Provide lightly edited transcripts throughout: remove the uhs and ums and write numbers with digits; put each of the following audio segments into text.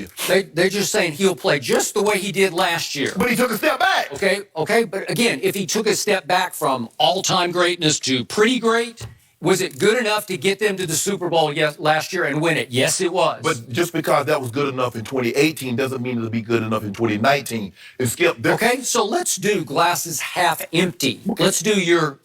you. They're just saying he'll play just the way he did last year. But he took a step back. Okay. But again, if he took a step back from all-time greatness to pretty great, was it good enough to get them to the Super Bowl last year and win it? Yes, it was. But just because that was good enough in 2018 doesn't mean it'll be good enough in 2019. And Skip, okay, so let's do glasses half empty. Let's do your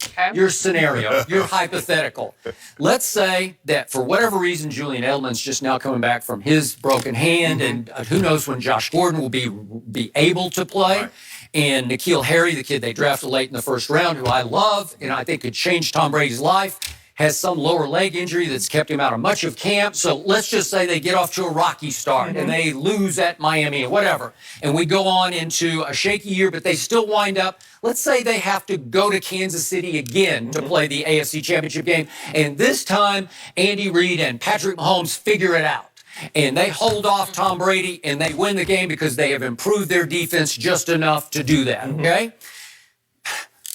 scenario, your hypothetical. Let's say that for whatever reason, Julian Edelman's just now coming back from his broken hand, and who knows when Josh Gordon will be able to play. Right. And N'Keal Harry, the kid they drafted late in the first round, who I love and I think could change Tom Brady's life, has some lower leg injury that's kept him out of much of camp. So let's just say they get off to a rocky start and they lose at Miami or whatever. And we go on into a shaky year, but they still wind up, let's say they have to go to Kansas City again to play the AFC Championship game. And this time, Andy Reid and Patrick Mahomes figure it out. And they hold off Tom Brady and they win the game because they have improved their defense just enough to do that, okay?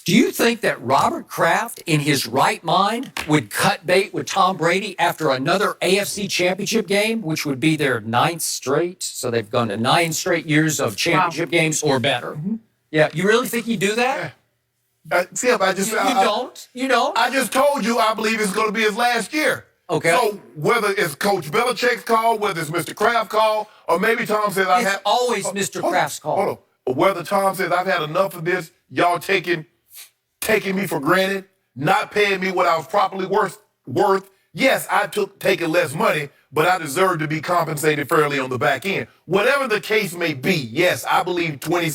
Do you think that Robert Kraft, in his right mind, would cut bait with Tom Brady after another AFC Championship game, which would be their 9th straight? So they've gone to 9 straight years of championship games or better. Yeah, you really think he'd do that? Skip, You don't? I just told you I believe it's going to be his last year. Okay. So whether it's Coach Belichick's call, whether it's Mr. Kraft's call, or maybe Tom says It's always Mr. Kraft's call. Hold on. Or whether Tom says I've had enough of this, y'all taking me for granted, not paying me what I was properly worth. Yes, I taking less money, but I deserve to be compensated fairly on the back end. Whatever the case may be, yes, I believe 20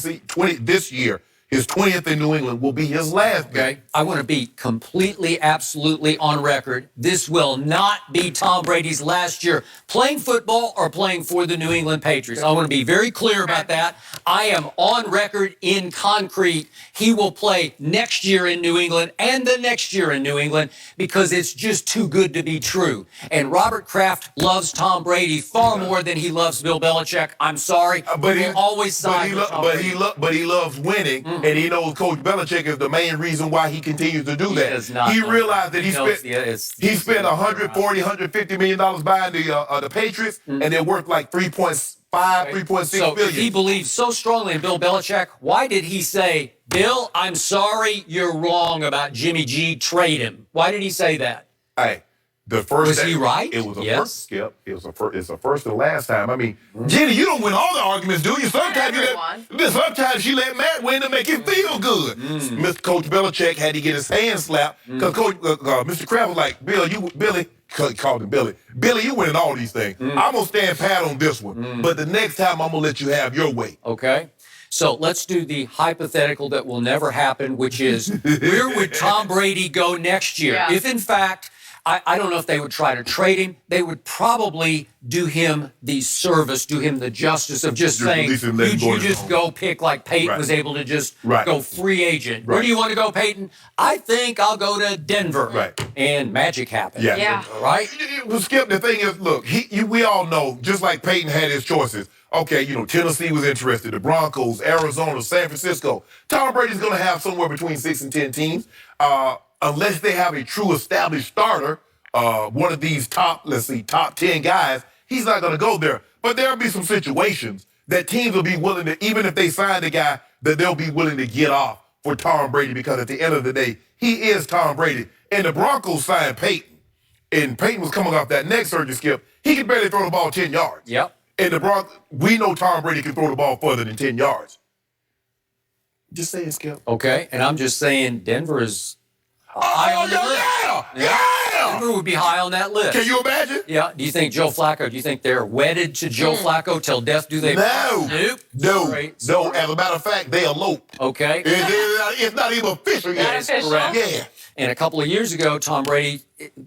this year, his 20th in New England will be his last. Okay. I want to be completely, absolutely on record. This will not be Tom Brady's last year playing football or playing for the New England Patriots. I want to be very clear about that. I am on record in concrete. He will play next year in New England and the next year in New England because it's just too good to be true. And Robert Kraft loves Tom Brady far more than he loves Bill Belichick. I'm sorry, but he always side with Tom Brady. But he loves winning, and he knows Coach Belichick is the main reason why he continues to do that. He realized that he spent $140, $150 million buying the Patriots, and they're worth like $3.6 billion. If he believes so strongly in Bill Belichick, why did he say, Bill, I'm sorry, you're wrong about Jimmy G, trade him? Why did he say that? Hey, the first was he right? It was a first, Skip. It's the first and last time. I mean, Jenny, you don't win all the arguments, do you? Sometimes you let Matt win to make it feel good. Mr. Coach Belichick had to get his hand slapped because Mr. Kraft was like, Billy, called him Billy. Billy, you winning all these things. I'm going to stand pat on this one. But the next time, I'm going to let you have your way. Okay. So let's do the hypothetical that will never happen, which is where would Tom Brady go next year? Yeah. If, in fact, I don't know if they would try to trade him. They would probably do him the service, do him the justice of just saying, you just go pick like Peyton was able to just go free agent. Where do you want to go, Peyton? I think I'll go to Denver. And magic happened. Yeah. Right? Well, Skip, the thing is, look, we all know, just like Peyton had his choices. Okay, Tennessee was interested, the Broncos, Arizona, San Francisco. Tom Brady's going to have somewhere between 6 and 10 teams. Unless they have a true established starter, one of these top 10 guys, he's not going to go there. But there'll be some situations that teams will be willing to, even if they sign the guy, that they'll be willing to get off for Tom Brady because at the end of the day, he is Tom Brady. And the Broncos signed Peyton, and Peyton was coming off that neck surgery, Skip. He could barely throw the ball 10 yards. Yep. And the Broncos, we know Tom Brady can throw the ball further than 10 yards. Just saying, Skip. Okay, and I'm just saying Denver is high on the list. Yeah. Denver would be high on that list. Can you imagine? Yeah. Do you think Joe Flacco, do you think they're wedded to Joe Flacco till death do they? No. Nope. No. Sorry. No. As a matter of fact, they eloped. Okay. It's not even official yet. Not official. Correct. Yeah. And a couple of years ago, Tom Brady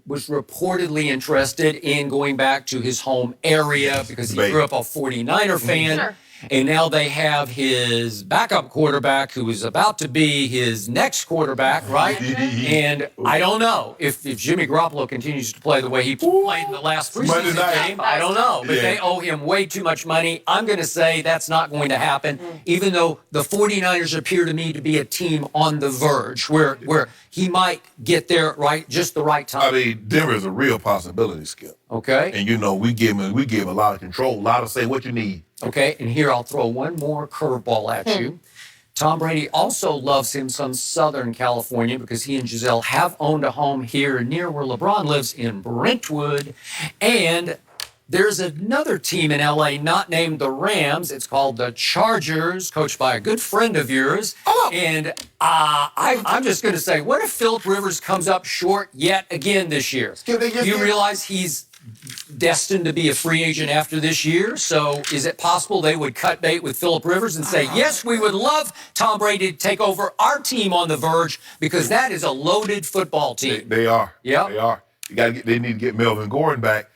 was reportedly interested in going back to his home area because he grew up a 49er fan. Sure. And now they have his backup quarterback who is about to be his next quarterback, right? And I don't know if Jimmy Garoppolo continues to play the way he played in the last preseason game. I don't know. But they owe him way too much money. I'm going to say that's not going to happen, even though the 49ers appear to me to be a team on the verge where he might get there just the right time. I mean, Denver is a real possibility, Skip. Okay. And we give him a lot of control, a lot of say what you need. Okay, and here I'll throw one more curveball at you. Tom Brady also loves him some Southern California because he and Giselle have owned a home here near where LeBron lives in Brentwood. And there's another team in LA not named the Rams. It's called the Chargers, coached by a good friend of yours. Oh. And I'm just going to say, what if Phillip Rivers comes up short yet again this year? Do you realize he's destined to be a free agent after this year? So is it possible they would cut bait with Phillip Rivers and say, yes, we would love Tom Brady to take over our team on the verge because that is a loaded football team? They are. Yeah. They are. They need to get Melvin Gordon back.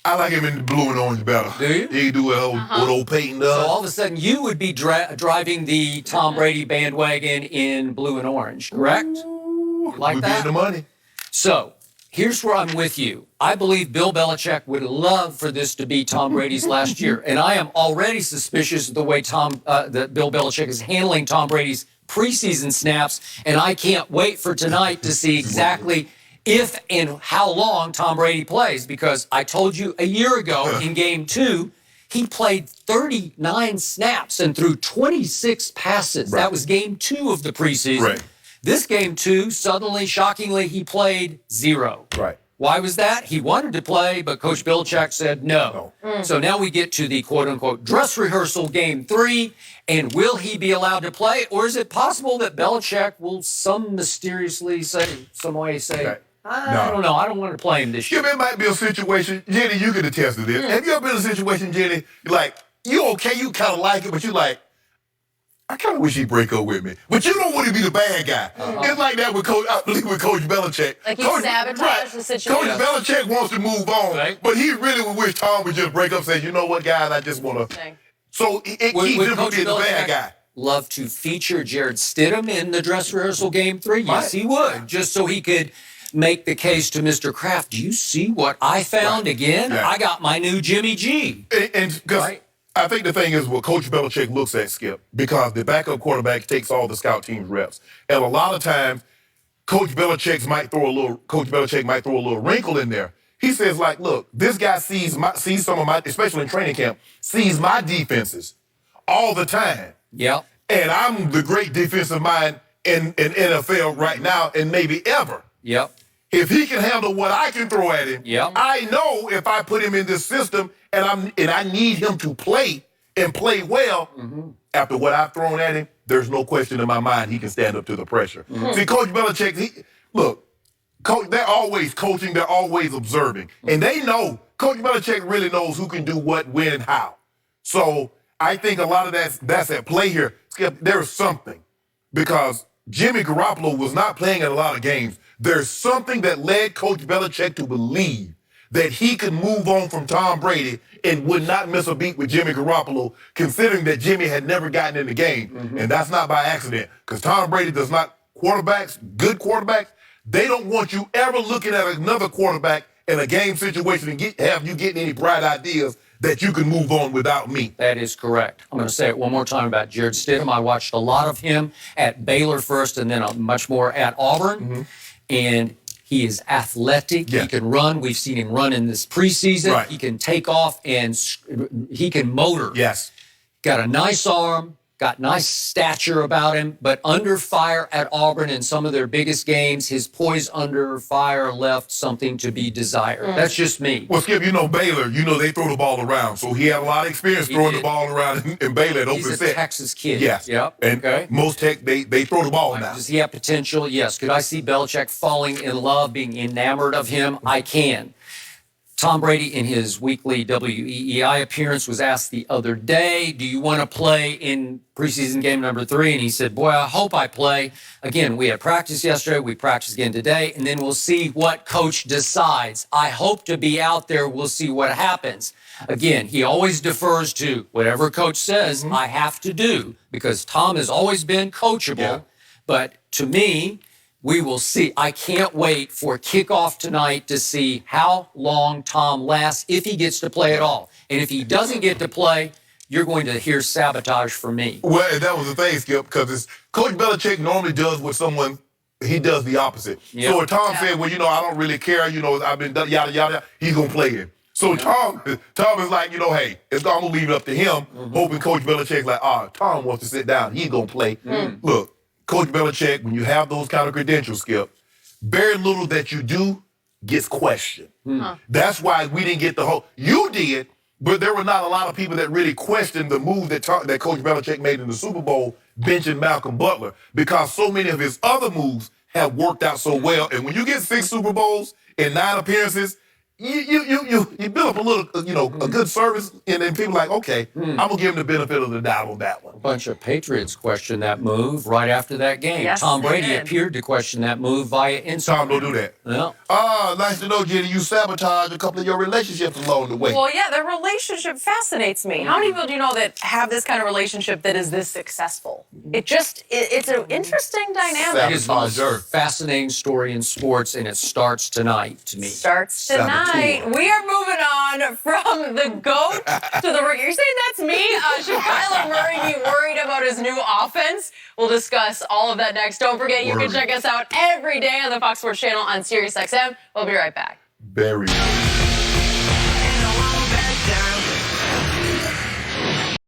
I like him in the blue and orange better. Do you? He do what old Peyton does. So all of a sudden you would be driving the Tom Brady bandwagon in blue and orange, correct? Ooh, like we that? be in the money. So here's where I'm with you. I believe Bill Belichick would love for this to be Tom Brady's last year. And I am already suspicious of the way that Bill Belichick is handling Tom Brady's preseason snaps. And I can't wait for tonight to see exactly if and how long Tom Brady plays. Because I told you a year ago in game 2, he played 39 snaps and threw 26 passes. Right. That was game 2 of the preseason. Right. This game 2, suddenly, shockingly, he played 0. Right. Why was that? He wanted to play, but Coach Belichick said no. So now we get to the quote-unquote dress rehearsal game 3, and will he be allowed to play? Or is it possible that Belichick will some way say, Right. I don't know, I don't want to play him this year. Skip, it might be a situation, Jenny, you can attest to this. Have you ever been in a situation, Jenny, you're like, you okay, you kind of like it, but you're like, I kind of wish he'd break up with me. But you don't want to be the bad guy. It's like that with Coach Belichick. Like he sabotaged the situation. Coach Belichick wants to move on, Right. but he really would wish Tom would just break up and say, you know what, guys, I just want to. Thing. So he keeps Would him from Coach being the bad Belichick guy. love to feature Jared Stidham in the dress rehearsal game 3? Yes, Right. he would, just so he could make the case to Mr. Kraft. Do you see what I found Right. again? Yeah. I got my new Jimmy G. And because Right. I think the thing is what Coach Belichick looks at, Skip, because the backup quarterback takes all the scout team's reps. And a lot of times, Coach Belichick might throw a little wrinkle in there. He says, like, look, this guy sees some of my, especially in training camp, sees my defenses all the time. Yep. And I'm the great defensive mind in NFL right now and maybe ever. Yep. If he can handle what I can throw at him, Yep. I know if I put him in this system and I need him to play and play well, after what I've thrown at him, there's no question in my mind he can stand up to the pressure. See, Coach Belichick, they're always coaching, they're always observing. And they know, Coach Belichick really knows who can do what, when, and how. So I think a lot of that's at play here. Skip, there's something. Because Jimmy Garoppolo was not playing in a lot of games. There's something that led Coach Belichick to believe that he could move on from Tom Brady and would not miss a beat with Jimmy Garoppolo, considering that Jimmy had never gotten in the game. And that's not by accident, because Tom Brady does not, good quarterbacks, they don't want you ever looking at another quarterback in a game situation and have you getting any bright ideas that you can move on without me. That is correct. I'm going to say it one more time about Jared Stidham. I watched a lot of him at Baylor first and then much more at Auburn. And he is athletic. Yeah. He can run. We've seen him run in this preseason. Right. He can take off and he can motor. Yes. Got a nice arm, got nice stature about him, but under fire at Auburn in some of their biggest games, his poise under fire left something to be desired. That's just me. Well, Skip, Baylor, they throw the ball around. So he had a lot of experience throwing did. the ball around in Baylor at He's open a set. Texas kid. Yes. Yep. And Okay. most Tech, they throw the ball now. Does he have potential? Yes. Could I see Belichick falling in love, being enamored of him? I can. Tom Brady, in his weekly WEEI appearance, was asked the other day, do you want to play in preseason game number 3? And he said, boy, I hope I play. Again, we had practice yesterday. We practice again today. And then we'll see what coach decides. I hope to be out there. We'll see what happens. Again, he always defers to whatever coach says I have to do, because Tom has always been coachable. Yeah. But to me, we will see. I can't wait for kickoff tonight to see how long Tom lasts, if he gets to play at all. And if he doesn't get to play, you're going to hear sabotage from me. Well, and that was the thing, Skip, because Coach Belichick normally does with someone, he does the opposite. Yeah. So if Tom said, well, I don't really care, I've been done, yada, yada, he's going to play him. So Tom is like, hey, I'm going to leave it up to him, hoping Coach Belichick's like, Tom wants to sit down. He's going to play. Look, Coach Belichick, when you have those kind of credentials, Skip, very little that you do gets questioned. That's why we didn't get the whole. You did, but there were not a lot of people that really questioned the move that Coach Belichick made in the Super Bowl, benching Malcolm Butler, because so many of his other moves have worked out so well. And when you get 6 Super Bowls and 9 appearances, you build up a little, a good service, and then people are like, okay, I'm gonna give him the benefit of the doubt on that one. A bunch of Patriots questioned that move right after that game. Yes, Tom they Brady did. appeared to question that move via Instagram. Tom, don't do that. No. Nice to know, Jenny, you sabotaged a couple of your relationships along the way. Well, yeah, their relationship fascinates me. How many people do you know that have this kind of relationship that is this successful? It's an interesting dynamic. It is the most fascinating story in sports, and it starts tonight to me. Starts tonight. We are moving on from the GOAT to the rookie. You're saying that's me? Should Kyler Murray be worried about his new offense? We'll discuss all of that next. Don't forget, you can check us out every day on the Fox Sports Channel on SiriusXM. We'll be right back. Very.